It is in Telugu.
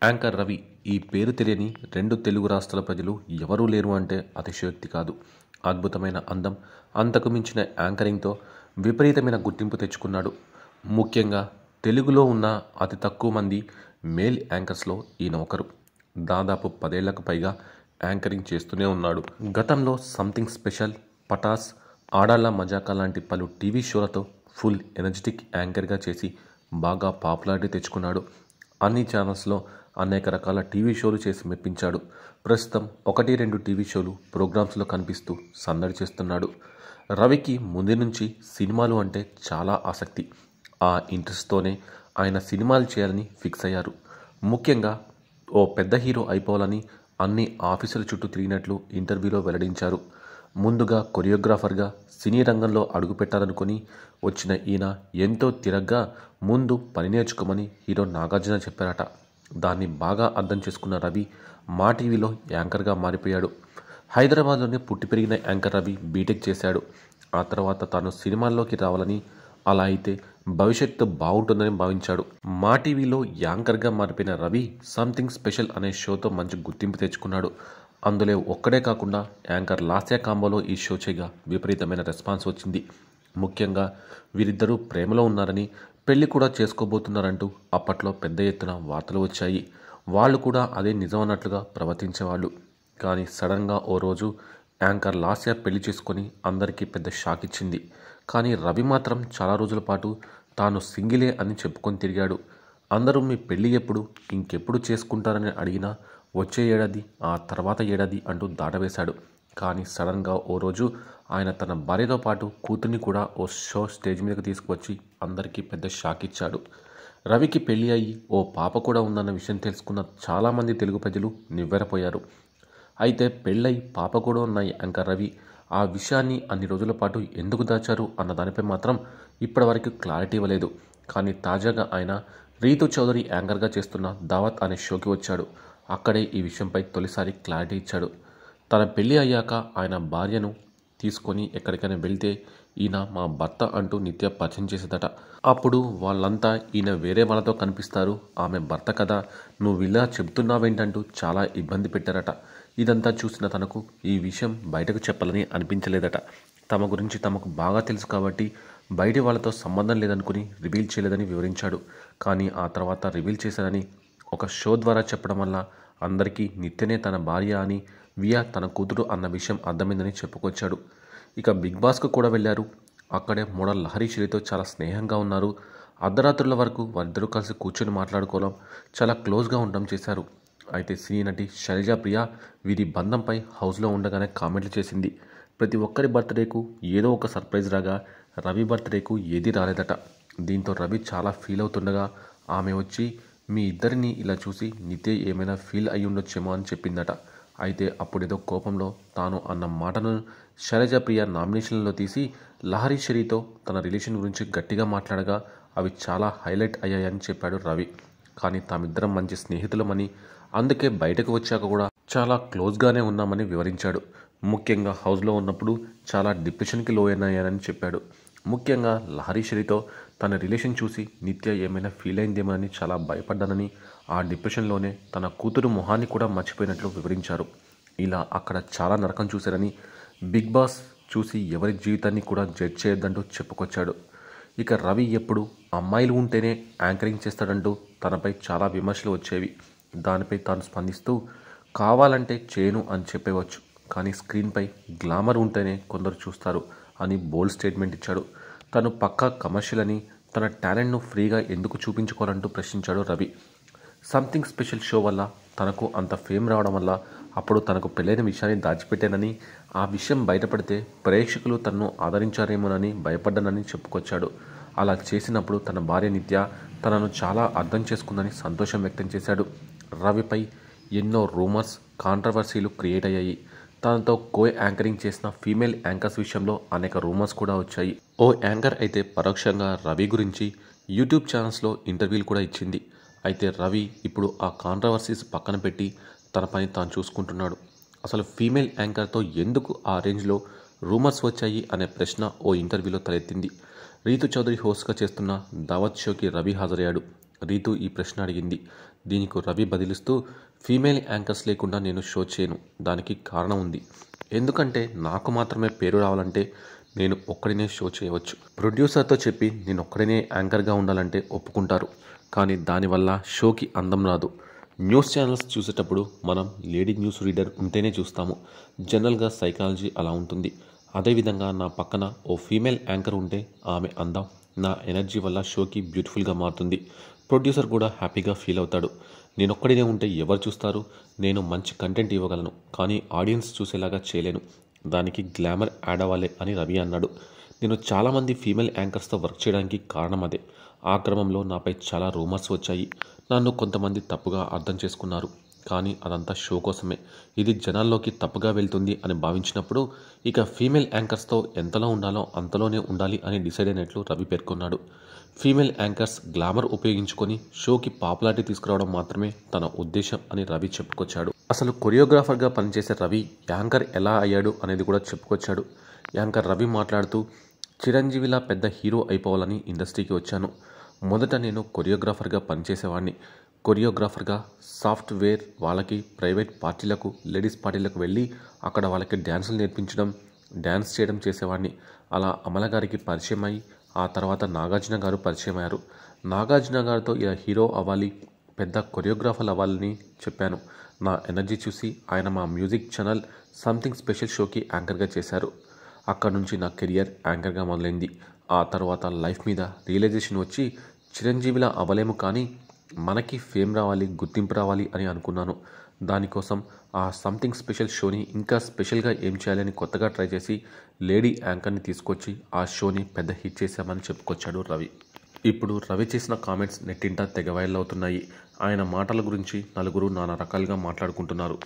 యాంకర్ రవి ఈ పేరు తెలియని రెండు తెలుగు రాష్ట్రాల ప్రజలు ఎవరూ లేరు అంటే అతిశయోక్తి కాదు. అద్భుతమైన అందం, అంతకు మించిన యాంకరింగ్తో విపరీతమైన గుర్తింపు తెచ్చుకున్నాడు. ముఖ్యంగా తెలుగులో ఉన్న అతి తక్కువ మంది మేల్ యాంకర్స్లో ఈయన ఒకరు. దాదాపు 10 ఏళ్లకు పైగా యాంకరింగ్ చేస్తూనే ఉన్నాడు. గతంలో సంథింగ్ స్పెషల్, పటాస్, ఆడాళ్ళ మజాకా లాంటి పలు టీవీ షోలతో ఫుల్ ఎనర్జెటిక్ యాంకర్గా చేసి బాగా పాపులారిటీ తెచ్చుకున్నాడు. అన్ని ఛానల్స్లో అనేక రకాల టీవీ షోలు చేసి మెప్పించాడు. ప్రస్తుతం 1-2 టీవీ షోలు ప్రోగ్రామ్స్లో కనిపిస్తూ సందడి చేస్తున్నాడు. రవికి ముందు నుంచి సినిమాలు అంటే చాలా ఆసక్తి. ఆ ఇంట్రెస్ట్తోనే ఆయన సినిమాలు చేయాలని ఫిక్స్ అయ్యారు. ముఖ్యంగా ఓ పెద్ద హీరో అయిపోవాలని అన్ని ఆఫీసుల చుట్టూ తిరిగినట్లు ఇంటర్వ్యూలో వెల్లడించారు. ముందుగా కొరియోగ్రాఫర్గా సినీ రంగంలో అడుగుపెట్టాలనుకుని వచ్చిన ఈయన ఎంతో తిరగ్గా ముందు పని నేర్చుకోమని హీరో నాగార్జున చెప్పారట. దాన్ని బాగా అర్థం చేసుకున్న రవి మా టీవీలో యాంకర్గా మారిపోయాడు. హైదరాబాద్లోనే పుట్టి పెరిగిన యాంకర్ రవి బీటెక్ చేశాడు. ఆ తర్వాత తాను సినిమాల్లోకి రావాలని, అలా అయితే భవిష్యత్తు బాగుంటుందని భావించాడు. మా టీవీలో యాంకర్గా మారిపోయిన రవి సంథింగ్ స్పెషల్ అనే షోతో మంచి గుర్తింపు తెచ్చుకున్నాడు. అందులో ఒక్కడే కాకుండా యాంకర్ లాస్య కాంబోలో ఈ షో చేయగా విపరీతమైన రెస్పాన్స్ వచ్చింది. ముఖ్యంగా వీరిద్దరూ ప్రేమలో ఉన్నారని, పెళ్లి కూడా చేసుకోబోతున్నారంటూ అప్పట్లో పెద్ద ఎత్తున వార్తలు వచ్చాయి. వాళ్ళు కూడా అదే నిజం అన్నట్లుగా ప్రవర్తించేవాళ్ళు. కానీ సడన్గా ఓ రోజు యాంకర్ లాస్య పెళ్లి చేసుకొని అందరికీ పెద్ద షాక్ ఇచ్చింది. కానీ రవి మాత్రం చాలా రోజుల పాటు తాను సింగిలే అని చెప్పుకొని తిరిగాడు. అందరూ మీ పెళ్లి ఎప్పుడు, ఇంకెప్పుడు చేసుకుంటారని అడిగినా వచ్చే ఏడాది, ఆ తర్వాత ఏడాది అంటూ దాటవేశాడు. కానీ సడన్గా ఓ రోజు ఆయన తన భార్యతో పాటు కూతుర్ని కూడా ఓ షో స్టేజ్ మీదకి తీసుకువచ్చి అందరికీ పెద్ద షాక్ ఇచ్చాడు. రవికి పెళ్లి అయ్యి ఓ పాప కూడా ఉందన్న విషయం తెలుసుకున్న చాలామంది తెలుగు ప్రజలు నివ్వెరపోయారు. అయితే పెళ్ళై పాప కూడా ఉన్న యాంకర్ రవి ఆ విషయాన్ని అన్ని రోజుల పాటు ఎందుకు దాచారు అన్న దానిపై మాత్రం ఇప్పటివరకు క్లారిటీ ఇవ్వలేదు. కానీ తాజాగా ఆయన రీతు చౌదరి యాంకర్గా చేస్తున్న దావత్ అనే షోకి వచ్చాడు. అక్కడే ఈ విషయంపై తొలిసారి క్లారిటీ ఇచ్చాడు. తన పెళ్లి అయ్యాక ఆయన భార్యను తీసుకొని ఎక్కడికైనా వెళ్తే ఈయన మా భర్త అంటూ నిత్య పరిచయం చేసేదట. అప్పుడు వాళ్ళంతా ఈయన వేరే వాళ్ళతో కనిపిస్తారు, ఆమె భర్త కదా, నువ్వు ఇలా చెబుతున్నావేంటంటూ చాలా ఇబ్బంది పెట్టారట. ఇదంతా చూసిన తనకు ఈ విషయం బయటకు చెప్పాలని అనిపించలేదట. తమ గురించి తమకు బాగా తెలుసు కాబట్టి బయటి వాళ్ళతో సంబంధం లేదనుకుని రివీల్ చేయలేదని వివరించాడు. కానీ ఆ తర్వాత రివీల్ చేశానని ఒక షో ద్వారా చెప్పడం వల్ల అందరికీ నిత్యనే తన భార్య అని, వియా తన కూతురు అన్న విషయం అర్థమైందని చెప్పుకొచ్చాడు. ఇక బిగ్ బాస్కు కూడా వెళ్ళారు. అక్కడే మోడల్ లహరి శ్రీతో చాలా స్నేహంగా ఉన్నారు. అర్ధరాత్రుల వరకు వారిద్దరూ కలిసి కూర్చొని మాట్లాడుకోవడం, చాలా క్లోజ్గా ఉండడం చేశారు. అయితే సినీ నటి శైలజా ప్రియ వీరి బంధంపై హౌస్లో ఉండగానే కామెంట్లు చేసింది. ప్రతి ఒక్కరి బర్త్డేకు ఏదో ఒక సర్ప్రైజ్ రాగా రవి బర్త్డేకు ఏదీ రాలేదట. దీంతో రవి చాలా ఫీల్ అవుతుండగా ఆమె వచ్చి మీ ఇద్దరిని ఇలా చూసి నిత్య ఏమైనా ఫీల్ అయి ఉండొచ్చేమో అని చెప్పిందట. అయితే అప్పుడేదో కోపంలో తాను అన్న మాటను శైలజా ప్రియ నామినేషన్లలో తీసి లహరి షరీతో తన రిలేషన్ గురించి గట్టిగా మాట్లాడగా అవి చాలా హైలైట్ అయ్యాయని చెప్పాడు రవి. కానీ తామిద్దరం మంచి స్నేహితులమని, అందుకే బయటకు వచ్చాక కూడా చాలా క్లోజ్గానే ఉన్నామని వివరించాడు. ముఖ్యంగా హౌస్లో ఉన్నప్పుడు చాలా డిప్రెషన్కి లోనయ్యానని చెప్పాడు. ముఖ్యంగా లహరి షరీతో తన రిలేషన్ చూసి నిత్య ఏమైనా ఫీల్ అయిందేమోనని చాలా భయపడ్డానని, ఆ డిప్రెషన్లోనే తన కూతురు మొహాన్ని కూడా మర్చిపోయినట్లు వివరించారు. ఇలా అక్కడ చాలా నరకం చూశారని, బిగ్ బాస్ చూసి ఎవరి జీవితాన్ని కూడా జడ్జ్ చేయొద్దంటూ చెప్పుకొచ్చాడు. ఇక రవి ఎప్పుడు అమ్మాయిలు ఉంటేనే యాంకరింగ్ చేస్తాడంటూ తనపై చాలా విమర్శలు వచ్చేవి. దానిపై తాను స్పందిస్తూ కావాలంటే చేయను అని చెప్పవచ్చు, కానీ స్క్రీన్పై గ్లామర్ ఉంటేనే కొందరు చూస్తారు అని బోల్డ్ స్టేట్మెంట్ ఇచ్చాడు. తను పక్కా కమర్షియల్ అని, తన టాలెంట్ను ఫ్రీగా ఎందుకు చూపించుకోవాలంటూ ప్రశ్నించాడు రవి. సంథింగ్ స్పెషల్ షో వల్ల తనకు అంత ఫేమ్ రావడం వల్ల అప్పుడు తనకు పెళ్ళైన విషయాన్ని దాచిపెట్టానని, ఆ విషయం బయటపడితే ప్రేక్షకులు తనను ఆదరించారేమోనని భయపడ్డానని చెప్పుకొచ్చాడు. అలా చేసినప్పుడు తన భార్య నిత్య తనను చాలా అర్థం చేసుకుందని సంతోషం వ్యక్తం చేశాడు. రవిపై ఎన్నో రూమర్స్, కాంట్రవర్సీలు క్రియేట్ అయ్యాయి. తనతో కో యాంకరింగ్ చేసిన ఫీమేల్ యాంకర్స్ విషయంలో అనేక రూమర్స్ కూడా వచ్చాయి. ఓ యాంకర్ అయితే పరోక్షంగా రవి గురించి యూట్యూబ్ ఛానల్స్లో ఇంటర్వ్యూలు కూడా ఇచ్చింది. అయితే రవి ఇప్పుడు ఆ కాంట్రవర్సీస్ పక్కన పెట్టి తన పని తాను చూసుకుంటున్నాడు. అసలు ఫీమేల్ యాంకర్తో ఎందుకు ఆ రేంజ్లో రూమర్స్ వచ్చాయి అనే ప్రశ్న ఓ ఇంటర్వ్యూలో తలెత్తింది. రీతు చౌదరి హోస్ట్గా చేస్తున్న దావత్ షోకి రవి హాజరయ్యాడు. రీతు ఈ ప్రశ్న అడిగింది. దీనికి రవి బదిలిస్తూ, ఫీమేల్ యాంకర్స్ లేకుండా నేను షో చేయను. దానికి కారణం ఉంది. ఎందుకంటే నాకు మాత్రమే పేరు రావాలంటే నేను ఒక్కడినే షో చేయవచ్చు. ప్రొడ్యూసర్తో చెప్పి నేను ఒక్కడినే యాంకర్గా ఉండాలంటే ఒప్పుకుంటారు. కానీ దానివల్ల షోకి అందం రాదు. న్యూస్ ఛానల్స్ చూసేటప్పుడు మనం లేడీ న్యూస్ రీడర్ ఉంటేనే చూస్తాము. జనరల్గా సైకాలజీ అలా ఉంటుంది. అదేవిధంగా నా పక్కన ఓ ఫీమేల్ యాంకర్ ఉంటే ఆమె అందం నా ఎనర్జీ వల్ల షోకి బ్యూటిఫుల్గా మారుతుంది. ప్రొడ్యూసర్ కూడా హ్యాపీగా ఫీల్ అవుతాడు. నేనొక్కడినే ఉంటే ఎవరు చూస్తారు? నేను మంచి కంటెంట్ ఇవ్వగలను, కానీ ఆడియన్స్ చూసేలాగా చేయలేను. దానికి గ్లామర్ యాడ్ అవ్వాలి అని రవి అన్నాడు. నేను చాలామంది ఫీమేల్ యాంకర్స్తో వర్క్ చేయడానికి కారణం అదే. ఆ క్రమంలో నాపై చాలా రూమర్స్ వచ్చాయి. నన్ను కొంతమంది తప్పుగా అర్థం చేసుకున్నారు. కానీ అదంతా షో కోసమే. ఇది జనాల్లోకి తప్పుగా వెళ్తుంది అని భావించినప్పుడు ఇక ఫీమేల్ యాంకర్స్తో ఎంతలో ఉండాలో అంతలోనే ఉండాలి అని డిసైడ్ అయినట్లు రవి పేర్కొన్నాడు. ఫీమేల్ యాంకర్స్ గ్లామర్ ఉపయోగించుకొని షోకి పాపులారిటీ తీసుకురావడం మాత్రమే తన ఉద్దేశం అని రవి చెప్పుకొచ్చాడు. అసలు కొరియోగ్రాఫర్గా పనిచేసే రవి యాంకర్ ఎలా అయ్యాడు అనేది కూడా చెప్పుకొచ్చాడు. యాంకర్ రవి మాట్లాడుతూ, చిరంజీవిలా పెద్ద హీరో అయిపోవాలని ఇండస్ట్రీకి వచ్చాను. మొదట నేను కొరియోగ్రాఫర్గా పనిచేసేవాడిని. కొరియోగ్రాఫర్గా సాఫ్ట్వేర్ వాళ్ళకి, ప్రైవేట్ పార్టీలకు, లేడీస్ పార్టీలకు వెళ్ళి అక్కడ వాళ్ళకి డ్యాన్సులు నేర్పించడం, డ్యాన్స్ చేయడం చేసేవాడిని. అలా అమల గారికి పరిచయం అయ్యి ఆ తర్వాత నాగార్జున గారు పరిచయం అయ్యారు. నాగార్జున గారితో ఇలా హీరో అవ్వాలి, పెద్ద కొరియోగ్రాఫర్ అవ్వాలని చెప్పాను. నా ఎనర్జీ చూసి ఆయన మా మ్యూజిక్ ఛానల్ సంథింగ్ స్పెషల్ షోకి యాంకర్గా చేశారు. అక్కడ నుంచి నా కెరియర్ యాంకర్గా మొదలైంది. ఆ తర్వాత లైఫ్ మీద రియలైజేషన్ వచ్చి చిరంజీవిలా అవ్వలేము, కానీ మనకి ఫేమ్ రావాలి, గుర్తింపు రావాలి అని అనుకున్నాను. దానికోసం ఆ సంథింగ్ స్పెషల్ షోని ఇంకా స్పెషల్గా ఏం చేయాలని కొత్తగా ట్రై చేసి లేడీ యాంకర్ని తీసుకొచ్చి ఆ షోని పెద్ద హిట్ చేశామని చెప్పుకొచ్చాడు రవి. ఇప్పుడు రవి చేసిన కామెంట్స్ నెట్టింట తెగ వైరల్ అవుతున్నాయి. ఆయన మాటల గురించి నలుగురు నానా రకాలుగా మాట్లాడుకుంటున్నారు.